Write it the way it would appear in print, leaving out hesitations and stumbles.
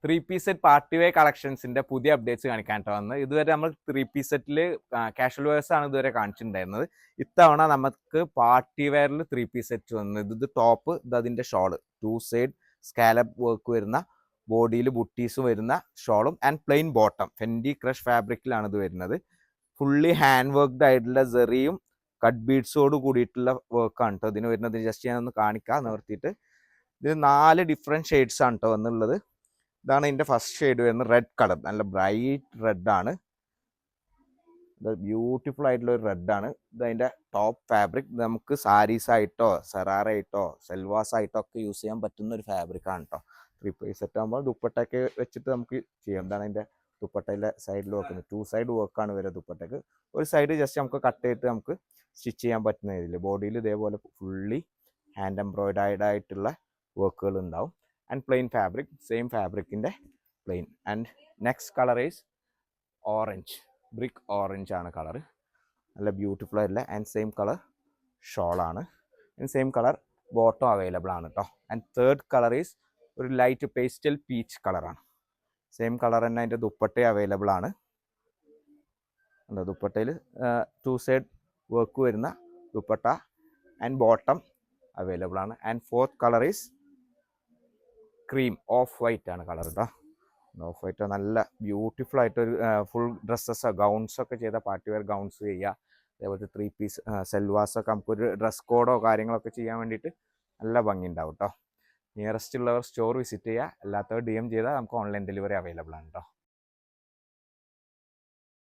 Three piece set party wear കളക്ഷൻസിന്റെ പുതിയ updates കാണിക്കാനായിട്ട് വന്നത്. ഇതുവരെ നമ്മൾ ത്രീ പീസ് സെറ്റിൽ കാഷ്വൽ വെയർസ് ആണ് ഇതുവരെ കാണിച്ചിട്ടുണ്ടായിരുന്നത്. ഇത്തവണ നമുക്ക് പാർട്ടി വെയറിൽ ത്രീ പീസ് സെറ്റ് വന്നത്. ഇത് ടോപ്പ്, ഇത് അതിന്റെ ഷോള്, 2 സൈഡ് സ്കാലപ്പ് വർക്ക് വരുന്ന, ബോഡിയിൽ ബുട്ടീസും വരുന്ന ഷോളും and plain bottom. Fendi crush ഫാബ്രിക്കിലാണ് ഇത് വരുന്നത്. ഫുള്ളി ഹാൻഡ് വർക്ക്ഡ് ആയിട്ടുള്ള സെറിയും കട്ട് ബീഡ്സോട് കൂടിയിട്ടുള്ള വർക്കാണ് കേട്ടോ ഇതിന് വരുന്നത്. ജസ്റ്റ് ഞാനൊന്ന് കാണിക്കാം നിവർത്തിയിട്ട്. ഇത് 4 ഡിഫറെൻറ്റ് ഷെയ്ഡ്സ് ആണ് കേട്ടോ വന്നുള്ളത്. ഇതാണ് ഇതിൻ്റെ ഫസ്റ്റ് ഷെയ്ഡ് വരുന്നത്, റെഡ് കളർ. നല്ല ബ്രൈറ്റ് റെഡ് ആണ്, ഇത് ബ്യൂട്ടിഫുൾ ആയിട്ടുള്ള ഒരു റെഡ് ആണ്. ഇത് അതിൻ്റെ ടോപ്പ് ഫാബ്രിക്. നമുക്ക് സാരീസ് ആയിട്ടോ സെറാറ ആയിട്ടോ സെൽവാസ് ആയിട്ടോ ഒക്കെ യൂസ് ചെയ്യാൻ പറ്റുന്ന ഒരു ഫാബ്രിക് ആണ് കേട്ടോ. ത്രീ പീസ് സെറ്റ് ആകുമ്പോൾ ദുപ്പട്ടയൊക്കെ വെച്ചിട്ട് നമുക്ക് ചെയ്യാം. ഇതാണ് അതിൻ്റെ ദുപ്പട്ടയിലെ സൈഡിൽ വെക്കുന്നത്. 2 സൈഡ് വർക്കാണ് വരുന്നത് ദുപ്പട്ടയ്ക്ക്. ഒരു സൈഡ് ജസ്റ്റ് നമുക്ക് കട്ട് ചെയ്തിട്ട് നമുക്ക് സ്റ്റിച്ച് ചെയ്യാൻ പറ്റുന്ന ഇതിൽ. ബോഡിയിൽ ഇതേപോലെ ഫുള്ളി ഹാൻഡ് എംബ്രോയിഡേർഡ് ആയിട്ടുള്ള വർക്കുകൾ ഉണ്ടാവും. ആൻഡ് പ്ലെയിൻ ഫാബ്രിക്, സെയിം ഫാബ്രിക്കിൻ്റെ plain. And next colour is orange, brick orange ആണ് കളർ. നല്ല ബ്യൂട്ടിഫുൾ ആയിട്ടുള്ള ആൻഡ് സെയിം കളർ ഷോളാണ്. And same colour bottom available ആണ് കേട്ടോ. ആൻഡ് തേർഡ് കളർ ഈസ് ഒരു ലൈറ്റ് പേസ്റ്റൽ പീച്ച് കളറാണ്. സെയിം കളർ തന്നെ അതിൻ്റെ ദുപ്പട്ട അവൈലബിൾ ആണ്. ദുപ്പട്ടയിൽ 2 സൈഡ് വർക്ക് വരുന്ന ദുപ്പട്ട ആൻഡ് ബോട്ടം അവൈലബിൾ ആണ്. And fourth colour is cream, of white ആണ് കളർ കേട്ടോ. ഓഫ് വൈറ്റ് നല്ല ബ്യൂട്ടിഫുൾ ആയിട്ടൊരു ഫുൾ ഡ്രസ്സസ് ഗൗൺസൊക്കെ ചെയ്ത പാർട്ടി വെയർ ഗൗൺസ് ചെയ്യുക. അതേപോലത്തെ 3 പീസ് സെൽവാസൊക്കെ നമുക്കൊരു ഡ്രസ് കോഡോ കാര്യങ്ങളൊക്കെ ചെയ്യാൻ വേണ്ടിയിട്ട് നല്ല ഭംഗി ഉണ്ടാവും കേട്ടോ. നിയറസ്റ്റ് ഉള്ളവർ സ്റ്റോർ വിസിറ്റ് ചെയ്യുക, അല്ലാത്തവർ DM ചെയ്താൽ നമുക്ക് ഓൺലൈൻ ഡെലിവറി അവൈലബിൾ ആണ് കേട്ടോ.